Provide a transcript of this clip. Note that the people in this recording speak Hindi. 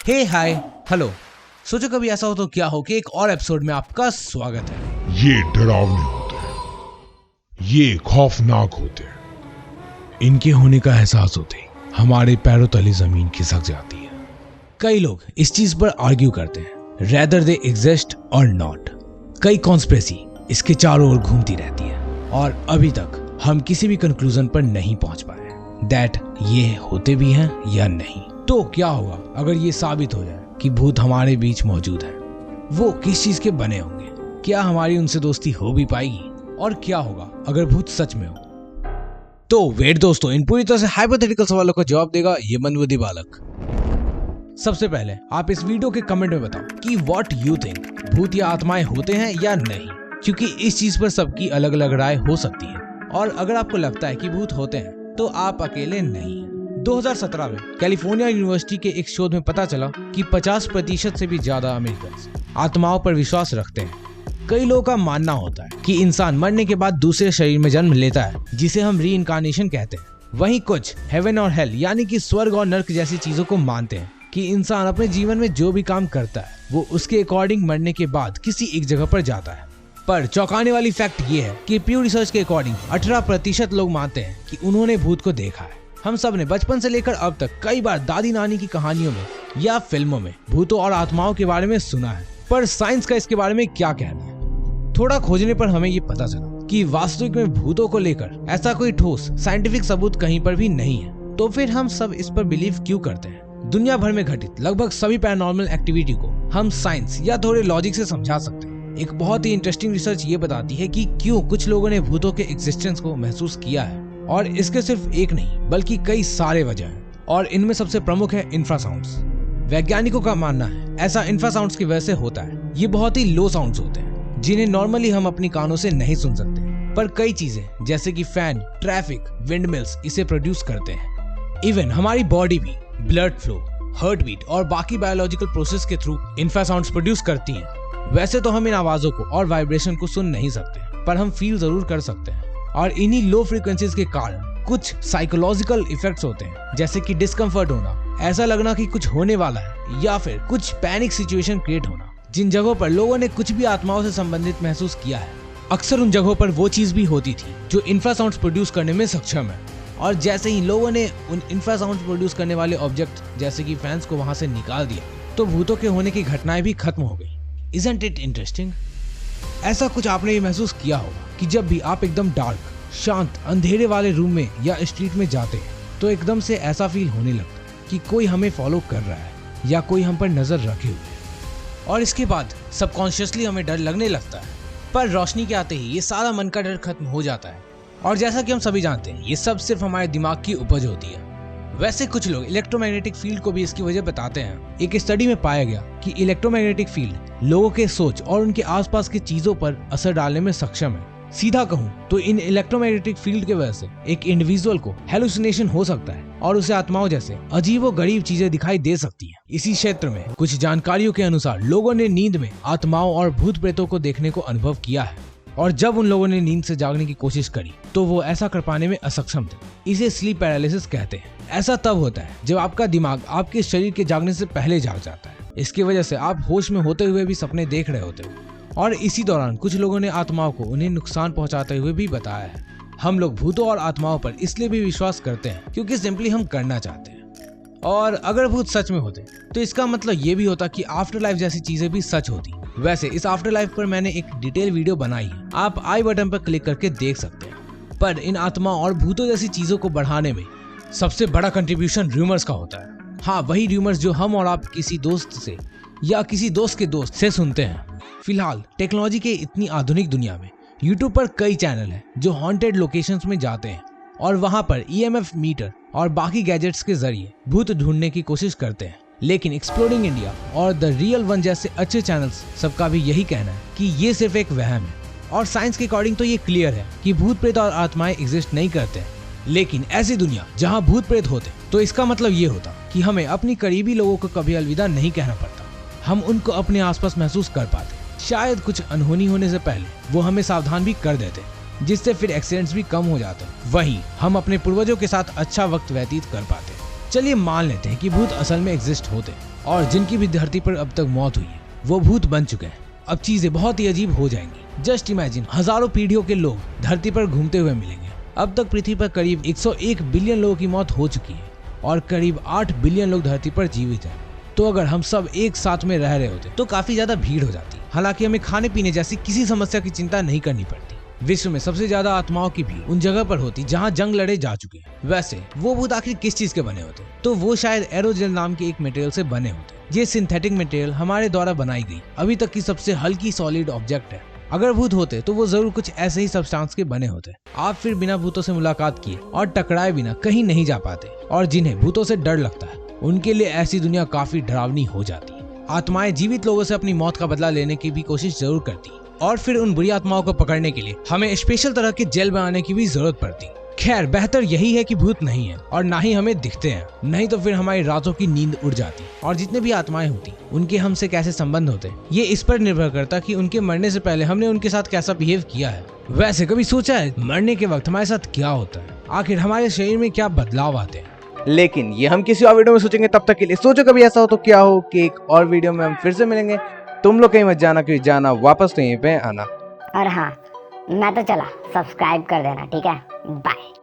हे हाय हेलो। सोचो कभी ऐसा हो तो क्या हो कि एक और एपिसोड में आपका स्वागत है। ये डरावने होते हैं, ये खौफनाक होते हैं। इनके होने का एहसास होते ही हमारे पैरों तले जमीन खिसक जाती है। कई लोग इस चीज पर आर्ग्यू करते हैं, रेदर दे एग्जिस्ट और नॉट। कई कॉन्स्पिरेसी इसके चारों ओर घूमती रहती है और अभी तक हम किसी भी कंक्लूजन पर नहीं पहुंच पाए दैट ये होते भी हैं या नहीं। तो क्या होगा अगर ये साबित हो जाए कि भूत हमारे बीच मौजूद है? वो किस चीज के बने होंगे? क्या हमारी उनसे दोस्ती हो भी पाएगी? और क्या होगा अगर भूत सच में हो? तो वेट दोस्तों, इन पूरी तरह से हाइपोथेटिकल सवालों का जवाब देगा ये मंदबुद्धि बालक। सबसे पहले आप इस वीडियो के कमेंट में बताओ कि व्हाट यू थिंक, भूत या आत्माएं होते हैं या नहीं, क्योंकि इस चीज पर सबकी अलग अलग राय हो सकती है। और अगर आपको लगता है कि भूत होते हैं तो आप अकेले नहीं हैं। 2017 में कैलिफोर्निया यूनिवर्सिटी के एक शोध में पता चला कि 50% से भी ज्यादा अमेरिकन आत्माओं पर विश्वास रखते हैं। कई लोगों का मानना होता है कि इंसान मरने के बाद दूसरे शरीर में जन्म लेता है, जिसे हम रीइंकार्नेशन कहते हैं। वहीं कुछ हेवन और हेल यानी कि स्वर्ग और नर्क जैसी चीजों को मानते हैं कि इंसान अपने जीवन में जो भी काम करता है वो उसके अकॉर्डिंग मरने के बाद किसी एक जगह पर जाता है। पर चौंकाने वाली फैक्ट ये है कि प्यू रिसर्च के अकॉर्डिंग 18% लोग मानते हैं कि उन्होंने भूत को देखा है। हम सब ने बचपन से लेकर अब तक कई बार दादी नानी की कहानियों में या फिल्मों में भूतों और आत्माओं के बारे में सुना है, पर साइंस का इसके बारे में क्या कहना है? थोड़ा खोजने पर हमें ये पता चला कि वास्तविक में भूतों को लेकर ऐसा कोई ठोस साइंटिफिक सबूत कहीं पर भी नहीं है। तो फिर हम सब इस पर बिलीव क्यों करते हैं? दुनिया भर में घटित लगभग सभी पैरानॉर्मल एक्टिविटी को हम साइंस या थोड़े लॉजिक से समझा सकते हैं। एक बहुत ही इंटरेस्टिंग रिसर्च ये बताती है कि क्यों कुछ लोगों ने भूतों के एग्जिस्टेंस को महसूस किया है, और इसके सिर्फ एक नहीं बल्कि कई सारे वजह हैं। और इनमें सबसे प्रमुख है इंफ्रासाउंड्स। वैज्ञानिकों का मानना है ऐसा इंफ्रासाउंड्स की वजह से होता है। ये बहुत ही लो साउंड्स होते हैं जिन्हें नॉर्मली हम अपनी कानों से नहीं सुन सकते, पर कई चीजें जैसे कि फैन, ट्रैफिक, विंडमिल्स इसे प्रोड्यूस करते हैं। इवन हमारी बॉडी भी ब्लड फ्लो, हार्ट बीट और बाकी बायोलॉजिकल प्रोसेस के थ्रू इंफ्रासाउंड्स प्रोड्यूस करती हैं। वैसे तो हम इन आवाजों को और वाइब्रेशन को सुन नहीं सकते, पर हम फील जरूर कर सकते हैं। और इन्हीं लो फ्रीक्वेंसीज के कारण कुछ साइकोलॉजिकल इफेक्ट्स होते हैं, जैसे कि डिस्कम्फर्ट होना, ऐसा लगना कि कुछ होने वाला है, या फिर कुछ पैनिक सिचुएशन क्रिएट होना। जिन जगहों पर लोगों ने कुछ भी आत्माओं से संबंधित महसूस किया है, अक्सर उन जगहों पर वो चीज भी होती थी जो इंफ्रासाउंड्स प्रोड्यूस करने में सक्षम है। और जैसे ही लोगों ने उन इंफ्रासाउंड्स प्रोड्यूस करने वाले ऑब्जेक्ट जैसे कि फैंस को वहां से निकाल दिया, तो भूतों के होने की घटनाएं भी खत्म हो गई। Isn't it interesting? ऐसा कुछ आपने ये महसूस किया होगा कि जब भी आप एकदम डार्क, शांत, अंधेरे वाले रूम में या स्ट्रीट में जाते हैं तो एकदम से ऐसा फील होने लगता है कि कोई हमें फॉलो कर रहा है या कोई हम पर नजर रखे हुए है। और इसके बाद सबकॉन्शियसली हमें डर लगने लगता है, पर रोशनी के आते ही ये सारा मन का डर खत्म हो जाता है। और जैसा कि हम सभी जानते हैं, ये सब सिर्फ हमारे दिमाग की उपज होती है। वैसे कुछ लोग इलेक्ट्रोमैग्नेटिक फील्ड को भी इसकी वजह बताते हैं। एक स्टडी में पाया गया कि इलेक्ट्रोमैग्नेटिक फील्ड लोगों के सोच और उनके आसपास की चीजों पर असर डालने में सक्षम है। सीधा कहूं तो इन इलेक्ट्रोमैग्नेटिक फील्ड की वजह से एक इंडिविजुअल को हेलुसिनेशन हो सकता है और उसे आत्माओं जैसे अजीबोगरीब चीजें दिखाई दे सकती हैं। इसी क्षेत्र में कुछ जानकारियों के अनुसार लोगों ने नींद में आत्माओं और भूत प्रेतों को देखने को अनुभव किया है, और जब उन लोगों ने नींद से जागने की कोशिश करी तो वो ऐसा कर पाने में असक्षम थे। इसे स्लीप पैरालिसिस कहते हैं। ऐसा तब होता है जब आपका दिमाग आपके शरीर के जागने से पहले जाग जाता है। इसकी वजह से आप होश में होते हुए भी सपने देख रहे होते हैं। और इसी दौरान कुछ लोगों ने आत्माओं को उन्हें नुकसान पहुंचाते हुए भी बताया है। हम लोग भूतों और आत्माओं पर इसलिए भी विश्वास करते हैं क्योंकि सिंपली हम करना चाहते हैं। और अगर भूत सच में होते तो इसका मतलब ये भी होता कि आफ्टर लाइफ जैसी चीजें भी सच होती। वैसे इस आफ्टर लाइफ पर मैंने एक डिटेल वीडियो बनाई है, आप आई बटन पर क्लिक करके देख सकते हैं। पर इन आत्माओं और भूतों जैसी चीजों को बढ़ाने में सबसे बड़ा कंट्रीब्यूशन र्यूमर्स का होता है। हाँ, वही र्यूमर्स जो हम और आप किसी दोस्त से या किसी दोस्त के दोस्त से सुनते हैं। फिलहाल टेक्नोलॉजी के इतनी आधुनिक दुनिया में यूट्यूब पर कई चैनल हैं जो हॉन्टेड लोकेशंस में जाते हैं और वहां पर EMF मीटर और बाकी गैजेट्स के जरिए भूत ढूंढने की कोशिश करते हैं। लेकिन एक्सप्लोरिंग इंडिया और द रियल वन जैसे अच्छे चैनल्स सबका भी यही कहना है कि ये सिर्फ एक वहम है। और साइंस के अकॉर्डिंग तो ये क्लियर है कि भूत प्रेत और आत्माएं एग्जिस्ट नहीं करते हैं। लेकिन ऐसी दुनिया जहाँ भूत प्रेत होते तो इसका मतलब ये होता कि हमें अपनी करीबी लोगों को कभी अलविदा नहीं कहना पड़ता। हम उनको अपने आसपास महसूस कर पाते। शायद कुछ अनहोनी होने से पहले वो हमें सावधान भी कर देते, जिससे फिर एक्सीडेंट्स भी कम हो जाते। वहीं हम अपने पूर्वजों के साथ अच्छा वक्त व्यतीत कर पाते। चलिए मान लेते हैं कि भूत असल में एग्जिस्ट होते हैं और जिनकी भी धरती पर अब तक मौत हुई है वो भूत बन चुके हैं। अब चीजें बहुत ही अजीब हो जाएंगी। जस्ट इमेजिन, हजारों पीढ़ियों के लोग धरती पर घूमते हुए मिलेंगे। अब तक पृथ्वी पर करीब 101 बिलियन लोगों की मौत हो चुकी है और करीब 8 बिलियन लोग धरती पर जीवित हैं। तो अगर हम सब एक साथ में रह रहे होते तो काफी ज्यादा भीड़ हो जाती। हालांकि हमें खाने पीने जैसी किसी समस्या की चिंता नहीं करनी पड़ती। विश्व में सबसे ज्यादा आत्माओं की भीड़ उन जगह पर होती जहां जंग लड़े जा चुके हैं। वैसे वो भूत आखिर किस चीज के बने होते? तो वो शायद एरोजेल नाम के एक मटेरियल से बने होते। ये सिंथेटिक मटेरियल हमारे द्वारा बनाई गई अभी तक की सबसे हल्की सॉलिड ऑब्जेक्ट है। अगर भूत होते तो वो जरूर कुछ ऐसे ही सब्सटेंस के बने होते। आप फिर बिना भूतों से मुलाकात किए और टकराए बिना कहीं नहीं जा पाते। और जिन्हें भूतों से डर लगता है उनके लिए ऐसी दुनिया काफी डरावनी हो जाती है। आत्माएं जीवित लोगों से अपनी मौत का बदला लेने की भी कोशिश जरूर करती और फिर उन बुरी आत्माओं को पकड़ने के लिए हमें स्पेशल तरह के जेल बनाने की भी जरूरत पड़ती। खैर, बेहतर यही है कि भूत नहीं है और ना ही हमें दिखते हैं, नहीं तो फिर हमारी रातों की नींद उड़ जाती। और जितने भी आत्माएं होती उनके हमसे कैसे संबंध होते ये इस पर निर्भर करता कि उनके मरने से पहले हमने उनके साथ कैसा बिहेव किया है। वैसे कभी सोचा है मरने के वक्त हमारे साथ क्या होता है? आखिर हमारे शरीर में क्या बदलाव आते हैं? लेकिन ये हम किसी और वीडियो में सोचेंगे। तब तक के लिए सोचो कभी ऐसा हो तो क्या हो कि एक और वीडियो में हम फिर से मिलेंगे। तुम लोग कहीं मत जाना, क्योंकि जाना वापस तो यहीं पे आना। और हाँ, मैं तो चला, सब्सक्राइब कर देना, ठीक है? बाय।